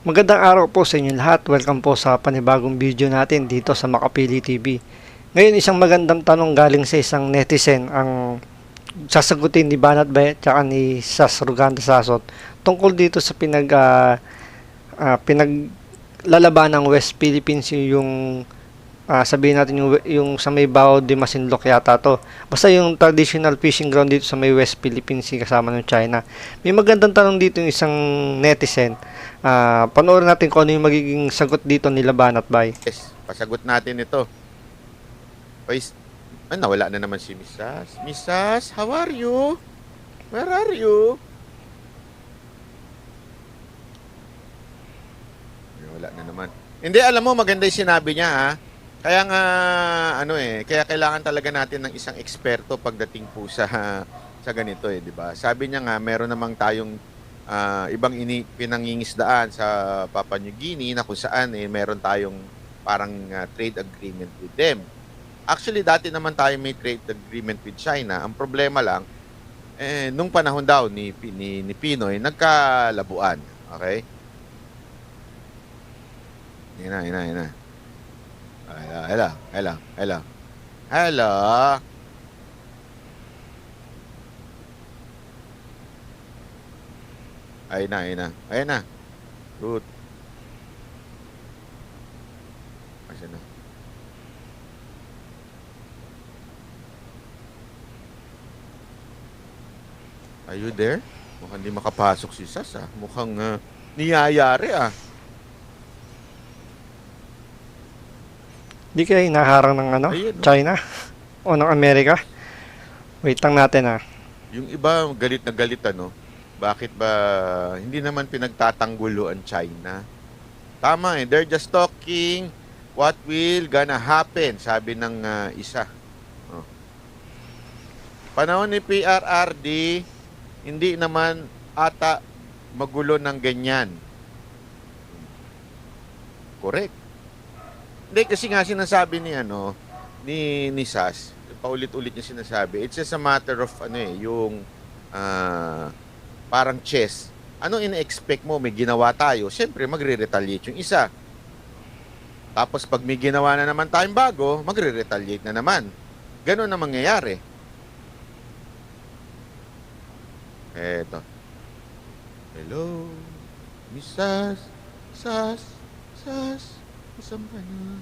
Magandang araw po sa inyo lahat. Welcome po sa panibagong video natin dito sa Makapili TV. Ngayon isang magandang tanong galing sa isang netizen ang sasagutin ni Banat Bay at ni Sas Ruganda Sasot tungkol dito sa pinaglalaban ng West Philippines yung sabihin natin yung sa may Bao de Masinloc yata to. Basta yung traditional fishing ground dito sa may West Philippines kasama ng China. May magandang tanong dito yung isang netizen. Panoorin natin kung ano yung magiging sagot dito nila Banat Bay. Yes, pasagot natin ito. Nawala na naman si Mrs. Mrs., how are you? Where are you? Wala na naman. Hindi, alam mo, maganda yung sinabi niya, ha? Kaya nga, kaya kailangan talaga natin ng isang eksperto pagdating po sa ganito, di ba? Sabi niya nga, meron namang tayong ibang pinangingisdaan sa Papua New Guinea na kung saan meron tayong parang trade agreement with them. Actually, dati naman tayo may trade agreement with China. Ang problema lang, nung panahon daw ni Pinoy, nagkalabuan. Okay? Yan na. Hello. Ayun na. Good. Ayan na. Are you there? Mukhang di makapasok si Sas, ah. Mukhang niyayari, ah. Di kaya hinaharang ng China o ng Amerika? Wait lang natin Yung iba galit na galit, bakit ba hindi naman pinagtatanggulo ang China? Tama they're just talking what will gonna happen, sabi ng isa. Panahon ni PRRD, hindi naman ata magulo ng ganyan. Correct. Hindi, kasi nga sinasabi ni Sas, paulit-ulit niya sinasabi, it's just a matter of yung parang chess. Ano ina-expect mo? May ginawa tayo, siyempre magre-retaliate yung isa. Tapos pag may ginawa na naman tayong bago, magre-retaliate na naman. Ganon na mangyayari. Eto. Hello, Miss Sas. Saan ka na?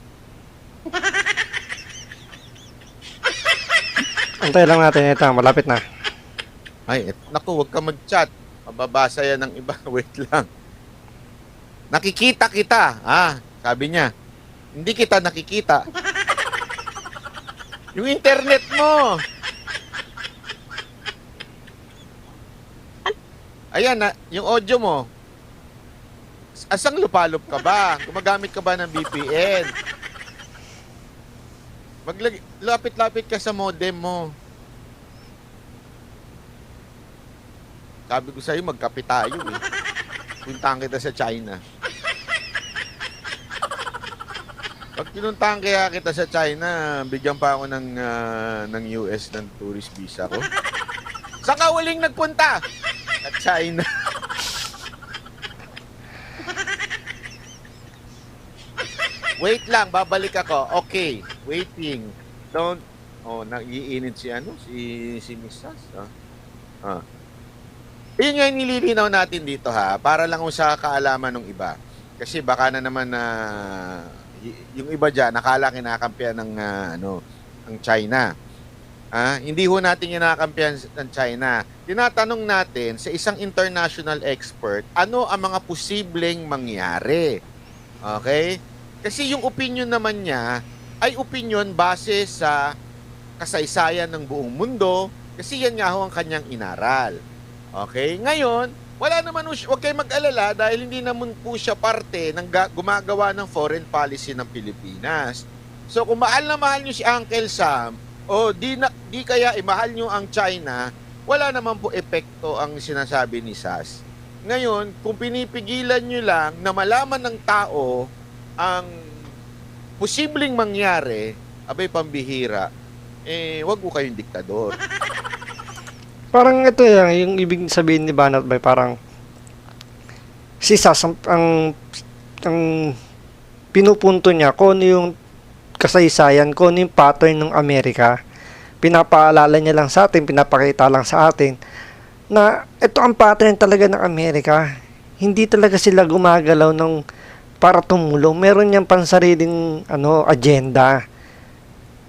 Antay lang natin ito, malapit na. Naku, huwag ka mag-chat. Mababasa yan ng iba. Wait lang. Nakikita kita. Sabi niya. Hindi kita nakikita. Yung internet mo. Ayan, yung audio mo. Asang lupalop ka ba? Gumagamit ka ba ng VPN? Lapit-lapit ka sa modem mo. Sabi ko sa'yo, magkape tayo eh. Puntahan kita sa China. Pag pinuntahan kaya kita sa China, bigyan pa ako ng US ng tourist visa ko. Saan ka huling nagpunta? Sa China. Wait lang, babalik ako. Okay, waiting. Don't. Nag-iinit si Miss Sas. Yun nga yung nililinaw natin dito para lang sa kaalaman ng iba. Kasi baka na naman yung iba dyan, nakala kinakampihan ng China. Hindi ho natin kinakampihan ng China. Tinatanong natin sa isang international expert, ano ang mga posibleng mangyari? Okay? Kasi yung opinion naman niya ay opinion base sa kasaysayan ng buong mundo kasi yan nga ho ang kanyang inaral. Okay? Ngayon, wala naman huwag kayo mag-alala dahil hindi naman po siya parte ng gumagawa ng foreign policy ng Pilipinas. So kung mahal na mahal nyo si Uncle Sam o di kaya mahal nyo ang China, wala naman po epekto ang sinasabi ni Sas. Ngayon, kung pinipigilan nyo lang na malaman ng tao ang posibleng mangyari, abay pambihira, wag ko kayong diktador. Parang ito yung ibig sabihin ni Banat Bay, parang Si Sas, ang pinupunto niya kung ano yung kasaysayan, kung ano yung pattern ng Amerika. Pinapaalala niya lang sa atin, pinapakita lang sa atin na ito ang pattern talaga ng Amerika. Hindi talaga sila gumagalaw ng para tumulong. Meron niyang pansariling agenda.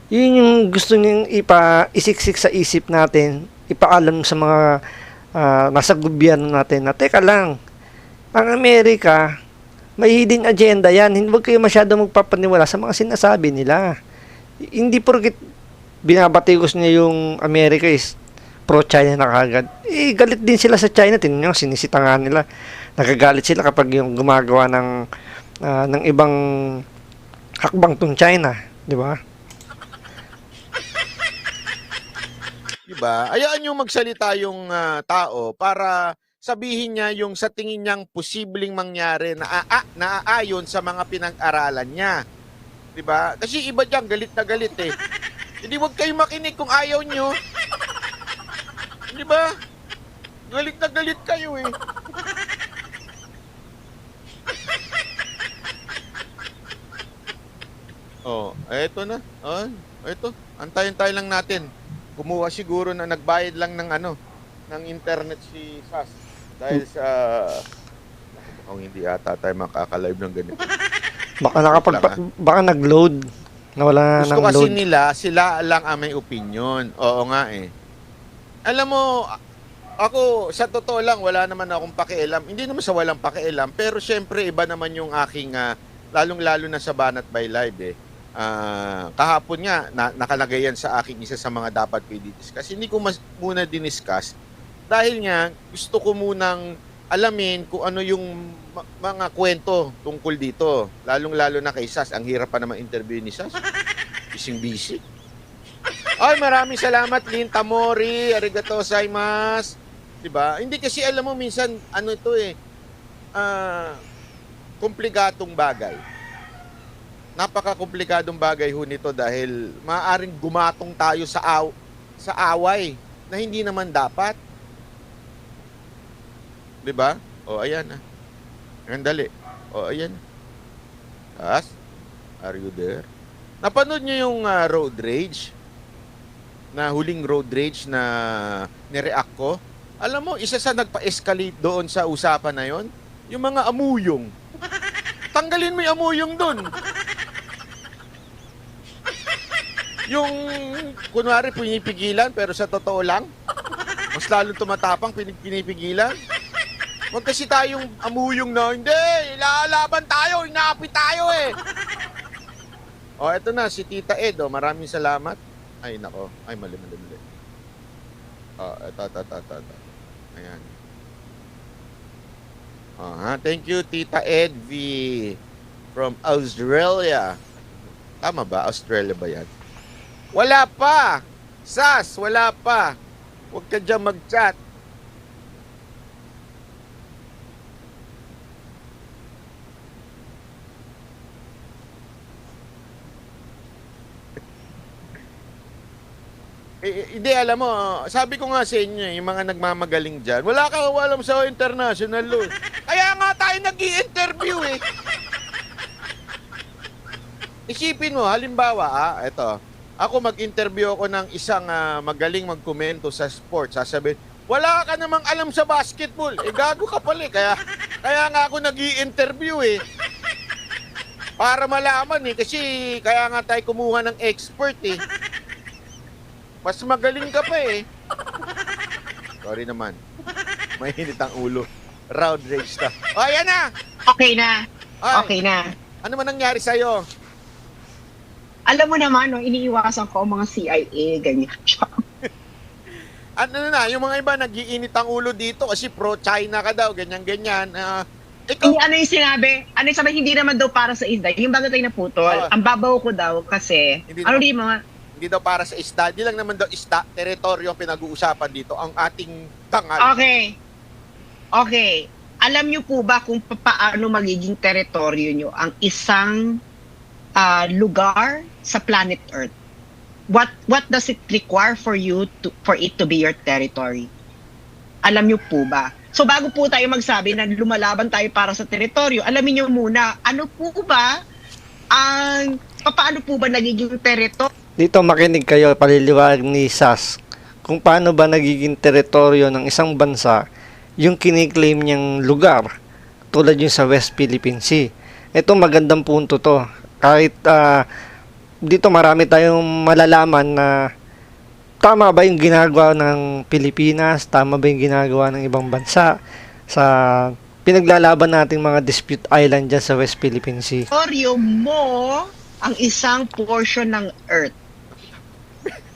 Yun yung gusto niyang isiksik sa isip natin, ipaalam sa mga nasa gobyerno natin na teka lang, ang Amerika, may hidden agenda yan. Huwag kayo masyado magpapaniwala sa mga sinasabi nila. Hindi porket binabatikos niya yung Amerika is pro-China na kagad. Galit din sila sa China. Tingnan nyo, sinisita nga nila. Nagagalit sila kapag yung gumagawa ng ibang hakbang tong China. Di ba? Diba? Ayaan yung magsalita yung tao para sabihin niya yung sa tingin niyang posibleng mangyari na naaayon sa mga pinag-aralan niya. 'Di ba? Kasi iba diyan galit na galit eh. Hindi wag kayo makinig kung ayaw niyo. 'Di ba? Galit na galit kayo eh. Oh, eto na. Oh, eto. Antayin-tayo lang natin. Kumuha siguro na nagbayad lang ng internet si Sas. Dahil sa hindi ata tayo makaka-live ng ganito. Baka nag-load. Nawala Gusto ng kasi load. nila, sila lang ang may opinion. Oo nga eh. Alam mo, ako, sa totoo lang, wala naman akong pakialam. Hindi naman sa walang pakialam, pero syempre, iba naman yung aking, lalong-lalo na sa Banat by Live eh. Kahapon nga, nakalagay yan sa aking isa sa mga dapat ko i-discuss. Hindi ko muna diniscuss dahil nga, gusto ko munang alamin kung ano yung mga kwento tungkol dito. Lalong-lalo na kay Sas. Ang hirap pa naman interview ni Sas. Busy. Ay, maraming salamat, Lynn Tamori. Arigato gozaimasu. Diba? Hindi kasi alam mo, minsan, ito eh, komplikadong bagay. Napaka-komplikadong bagay ho nito dahil maaaring gumatong tayo sa away na hindi naman dapat. 'Di ba? O ayan na. Ang dali. O ayan. As, are you there? Napanood niyo yung road rage? Na huling road rage na nireact ko? Alam mo, isa sa nagpa-escalate doon sa usapan na yon, yung mga amuyong. Tanggalin mo yung amuyong doon. Yung, kunwari, pinipigilan, pero sa totoo lang, mas lalong tumatapang, pinipigilan. Huwag kasi tayong amuyong na, hindi, ilalaban tayo, inaapi tayo eh. O, eto na, si Tita Ed, maraming salamat. Ay, nako, ay, mali. O, eto. Ayan. Thank you, Tita Ed V. From Australia. Tama ba? Australia ba yan? Wala pa! Sas, wala pa! Huwag ka dyan mag-chat. Hindi, alam mo, sabi ko nga sa inyo, yung mga nagmamagaling dyan, wala kang alam sa international law. Kaya nga tayo nag-i-interview eh. Isipin mo, halimbawa, eto, ako mag-interview ako ng isang magaling magkomento sa sports. Sasabihin, wala ka namang alam sa basketball. Gago ka pala eh. Kaya nga ako nag-i-interview eh. Para malaman eh. Kasi kaya nga tayo kumuha ng expert eh. Mas magaling ka pa eh. Sorry naman. Mainit ang ulo. Round rage na. O, ayan na! Okay na. Ay, Okay na. ano man nangyari sa'yo? Alam mo naman, no, iniiwasan ko ang mga CIA, ganyan. Ano na, yung mga iba nag-iinit ang ulo dito kasi pro-China ka daw, ganyan-ganyan. Ikaw, Hindi, ano yung sinabi? Ano yung sabi, hindi naman daw para sa isda. Yung bago tayo naputol, Oo. ang babaw ko daw kasi, Hindi ano naman. di mga, hindi daw para sa isda. Hindi lang naman daw isda, teritoryo ang pinag-uusapan dito, ang ating tangal. okay. Okay. Alam niyo po ba kung paano magiging teritoryo niyo ang isang lugar sa planet Earth? What does it require for it to be your territory? Alam niyo po ba? So bago po tayo magsabi na lumalaban tayo para sa teritoryo, alamin niyo muna, ano po ba paano po ba nagiging teritoryo? Dito makinig kayo, paliliwanag ni Sas, kung paano ba nagiging teritoryo ng isang bansa yung kiniklaim niyang lugar, tulad yung sa West Philippine Sea. Ito magandang punto to. Kahit dito marami tayong malalaman na tama ba yung ginagawa ng Pilipinas, tama ba yung ginagawa ng ibang bansa sa pinaglalaban nating mga dispute island dyan sa West Philippine Sea. Teritoryo mo ang isang portion ng Earth.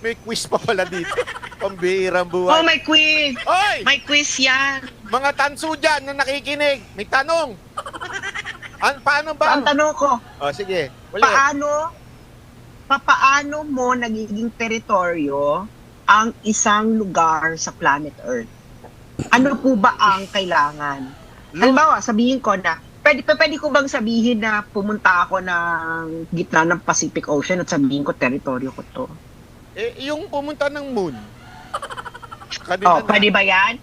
May quiz pa pala dito. Pambihirang Oh, buhay. may quiz! Hoy! May quiz yan! Mga tanso dyan na nakikinig, may tanong. Paano ba? Ang tanong ko, Oh, sige. Uli. paano mo nagiging teritoryo ang isang lugar sa planet Earth? Ano po ba ang kailangan? Halimbawa, sabihin ko na, pwede ko bang sabihin na pumunta ako ng gitna ng Pacific Ocean at sabihin ko teritoryo ko to? Yung pumunta ng moon. Kanina Oh, pwede ba yan?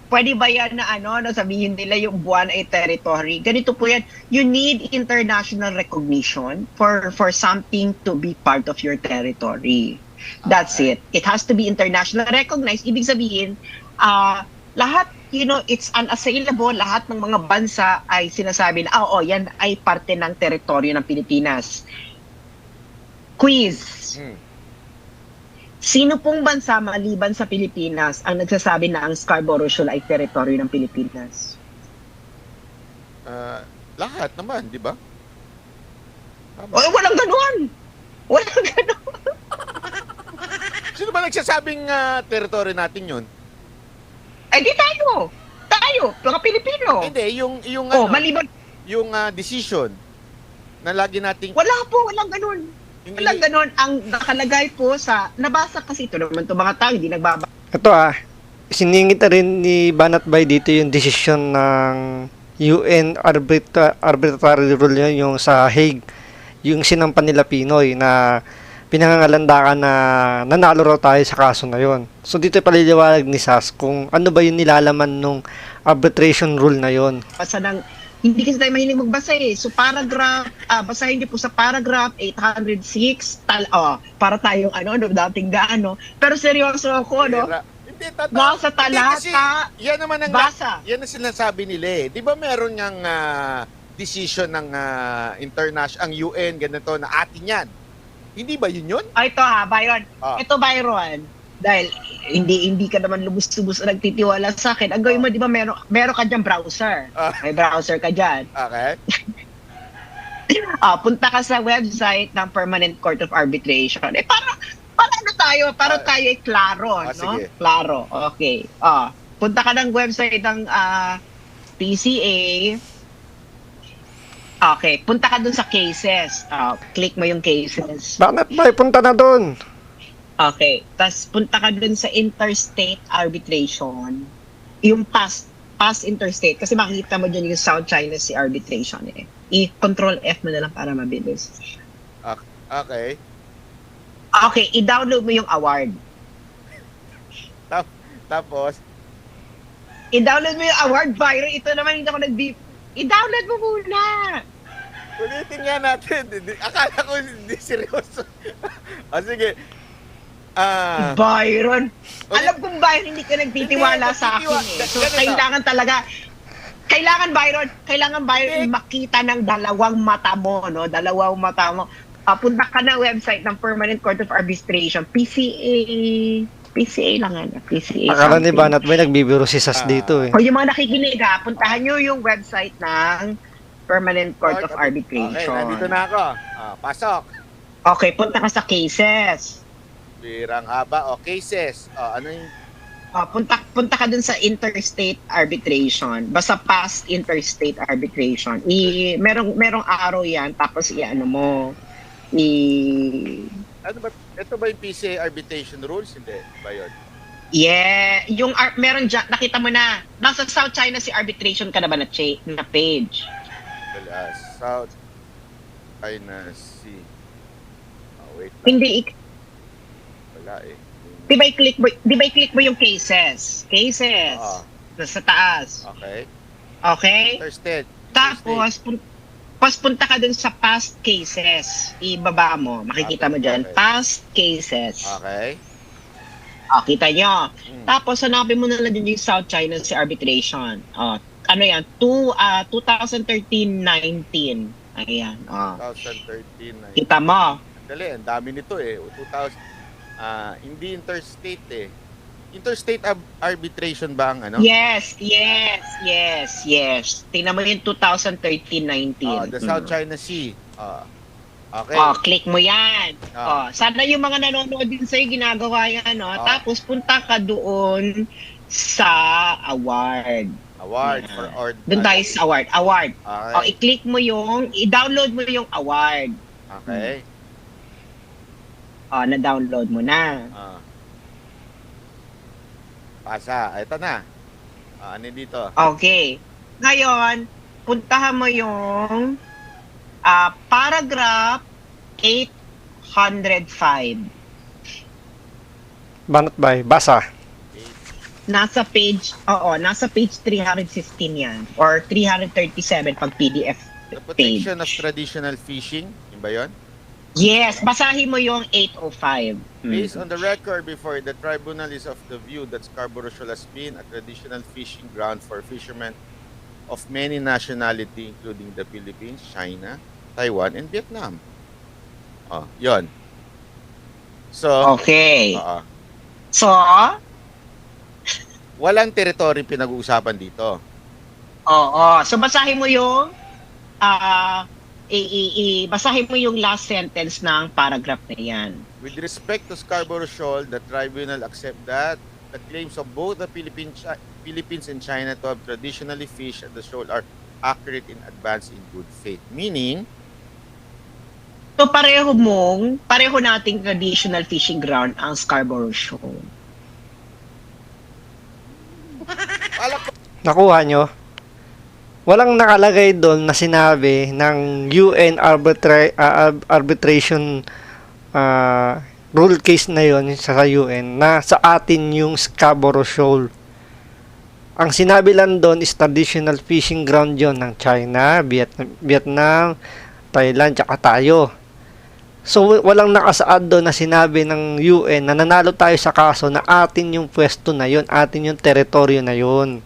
Pwede ba yan na na sabihin nila yung buwan ay territory? Ganito po yan. You need international recognition for something to be part of your territory. That's it. It has to be international recognized. Ibig sabihin, lahat, it's unassailable. Lahat ng mga bansa ay sinasabi na, yan ay parte ng teritoryo ng Pilipinas. Quiz. Sino pong bansa maliban sa Pilipinas ang nagsasabi na ang Scarborough Shoal ay teritoryo ng Pilipinas? Lahat naman, di ba? Walang ganun! Walang ganun! Sino ba nagsasabing territory natin yun? Di tayo! Tayo! Mga Pilipino! Hindi, yung Maliban. yung decision na lagi nating Walang ganun. Walang ganun. Ang nakalagay po nabasa kasi ito naman itong mga tao, hindi nagbabasa. Ito siningit na rin ni Banat Bay dito yung desisyon ng UN arbitrary rule yun, yung sa Hague, yung sinampan nila Pinoy na pinangangalandakan na nanalo raw tayo sa kaso na yon. So dito paliliwanag ni Sas kung ano ba yung nilalaman nung arbitration rule na yon. Hindi kasi tayo mahilig magbasa So paragraph, basahin niyo po sa paragraph 806, para tayong dating Pero seryoso ako, Hindi, Nasa talata, kasi yan naman ang basa. Yan ang sinasabi nila. Di ba meron ngang decision ng international, ang UN, ganito, na atin yan. Hindi ba yun? Ito Byron. Ito Byron. Dahil hindi ka naman lubos-lubos na nagtitiwala sa akin. Ang gawin mo, di ba, meron ka dyan browser. May browser ka dyan. Okay. Punta ka sa website ng Permanent Court of Arbitration. Para tayo ay klaro, no? Sige. Klaro. Okay. Punta ka ng website ng PCA. Okay, punta ka dun sa cases. Click mo yung cases. Banat Bay, punta na doon. Okay. Tapos punta ka dun sa interstate arbitration. Yung past interstate. Kasi makikita mo dyan yung South China Sea arbitration I-control F mo na lang para mabilis. Okay. Okay, i-download mo yung award. Tapos, I-download mo yung award, Byron. Ito naman hindi ako nag-beep. I-download mo muna. ulitin nga natin. Akala ko hindi seryoso. Sige. Byron. Alam kong Byron, hindi ka nagtitiwala sa akin So, kailangan Byron makita ng dalawang mata mo, no? Dalawang mata mo. Punta ka na website ng Permanent Court of Arbitration, PCA lang PCA. Akala ni Banat Bay nagbibiro si Sas dito O yung mga nakikinig puntahan nyo yung website ng Permanent Court of Arbitration. Okay, nandito na ako. Pasok. Okay, punta ka sa cases. Birang haba. Cases. Ano yung... Punta ka dun sa interstate arbitration. Basta past interstate arbitration. Merong arrow yan, tapos ano mo. Ano ba? Ito ba yung PCA arbitration rules? Hindi ba yun? Yeah. Meron dyan, nakita mo na. Nasa South China Sea arbitration ka na ba na page? Wala. South China Sea. Wait lang. Hindi. Di ba i-click mo yung cases? Cases. Nasa taas. Okay. Okay? Interstate. Tapos, punta ka dun sa past cases. Ibaba mo. Makikita mo dyan. Okay. Past cases. Okay. Kita nyo. Hmm. Tapos, hanapin mo na lang din yung South China Sea Arbitration. Ano yan? 2013-19. Ayan. 2013. Kita mo. Dali, ang dami nito eh. 2000, hindi interstate eh. Interstate arbitration ba ang ano? Yes. Tingnan mo yung 2013-19. The South China Sea. Okay. Click mo yan. Ah. Sana yung mga nanonood din sa'yo, ginagawa yan, no? Tapos, punta ka doon sa award. Award Yeah. for or Doon tayo sa award. Okay. I-click mo i-download mo yung award. Okay. Na-download mo na. Pasa. Ito na. Ano dito? Okay. Ngayon, puntahan mo yung paragraph 805. Banat bay, basa. Nasa page 315 yan. Or 337 pag PDF The page. protection of traditional fishing. Yun ba yun? Yes, basahin mo yung 805. Based on the record before, the tribunal is of the view that Scarborough Shoal has been a traditional fishing ground for fishermen of many nationality, including the Philippines, China, Taiwan, and Vietnam. Yon. So, Okay. So, walang territory pinag-uusapan dito. So basahin mo yung basahin mo yung last sentence ng paragraph na yan. With respect to Scarborough Shoal, the tribunal accept that the claims of both the Philippines and China to have traditionally fished at the shoal are accurate in advance in good faith. Meaning, So pareho nating traditional fishing ground ang Scarborough Shoal. Nakuha nyo? Walang nakalagay doon na sinabi ng UN arbitration rule case na yon sa UN na sa atin yung Scarborough Shoal. Ang sinabi lang doon is traditional fishing ground yon ng China, Vietnam, Thailand, tsaka tayo. So, walang nakasaad doon na sinabi ng UN na nanalo tayo sa kaso na atin yung pwesto na yon, atin yung teritoryo na yon.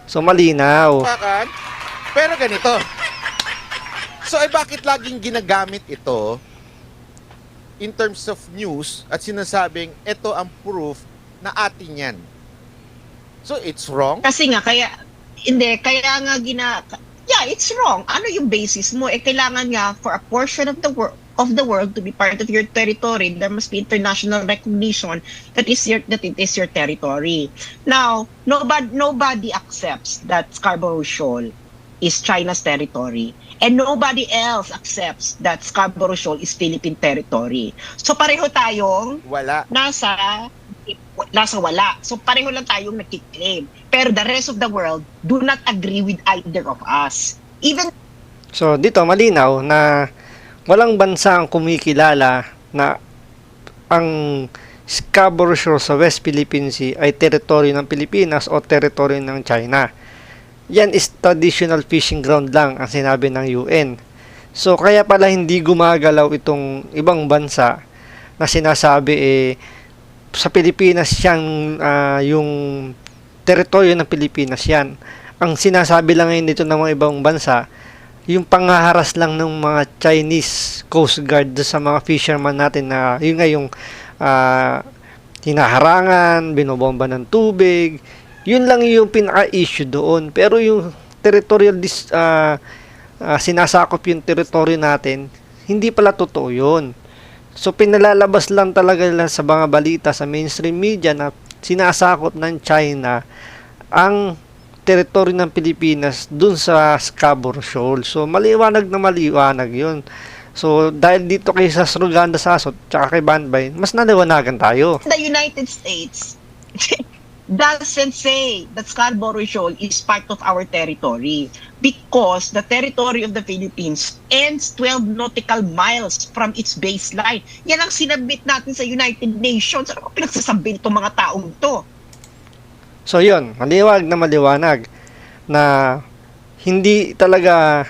So, malinaw. Bakit? Pero ganito. So, bakit laging ginagamit ito in terms of news at sinasabing ito ang proof na atin yan? So, it's wrong? Kasi nga it's wrong. Ano yung basis mo? Kailangan nga for a portion of the world to be part of your territory, there must be international recognition that it is your territory. Now, nobody accepts that Scarborough Shoal is China's territory, and nobody else accepts that Scarborough Shoal is Philippine territory. So pareho tayong Wala. nasa wala. So pareho lang tayong nagki-claim. Pero the rest of the world do not agree with either of us. So, dito malinaw na walang bansa ang kumikilala na ang Scarborough Shoal sa West Philippine Sea ay teritoryo ng Pilipinas o teritoryo ng China. Yan is traditional fishing ground lang ang sinabi ng UN. So, kaya pala hindi gumagalaw itong ibang bansa na sinasabi sa Pilipinas yung teritoryo ng Pilipinas yan. Ang sinasabi lang ngayon dito ng mga ibang bansa, yung panghaharas lang ng mga Chinese Coast Guard sa mga fisherman natin na yun nga yung hinaharangan, binobomba ng tubig. Yun lang yung pinaka-issue doon. Pero yung territorial sinasakop yung teritoryo natin, hindi pala totoo yun. So, pinalalabas lang talaga nila sa mga balita sa mainstream media na sinasakop ng China ang teritoryo ng Pilipinas dun sa Scarborough Shoal. So, maliwanag na maliwanag yun. So, dahil dito kay Sasruganda Sasot tsaka kay Banbay, mas naliwanagan tayo. The United States doesn't say that Scarborough Shoal is part of our territory because the territory of the Philippines ends 12 nautical miles from its baseline. Yan ang sinabit natin sa United Nations. Ano ba pinagsasabi itong mga taong to? So yun, maliwanag na hindi talaga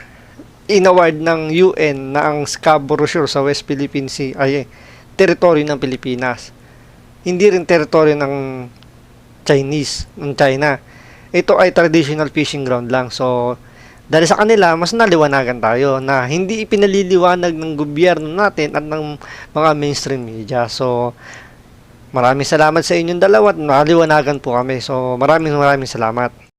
inaward ng UN na ang Scarborough Shoal sa West Philippine Sea ay teritoryo ng Pilipinas. Hindi rin teritoryo ng China. Ito ay traditional fishing ground lang. So, dahil sa kanila, mas naliwanagan tayo na hindi ipinaliliwanag ng gobyerno natin at ng mga mainstream media. So, maraming salamat sa inyong dalawa at naliwanagan po kami. So, maraming salamat.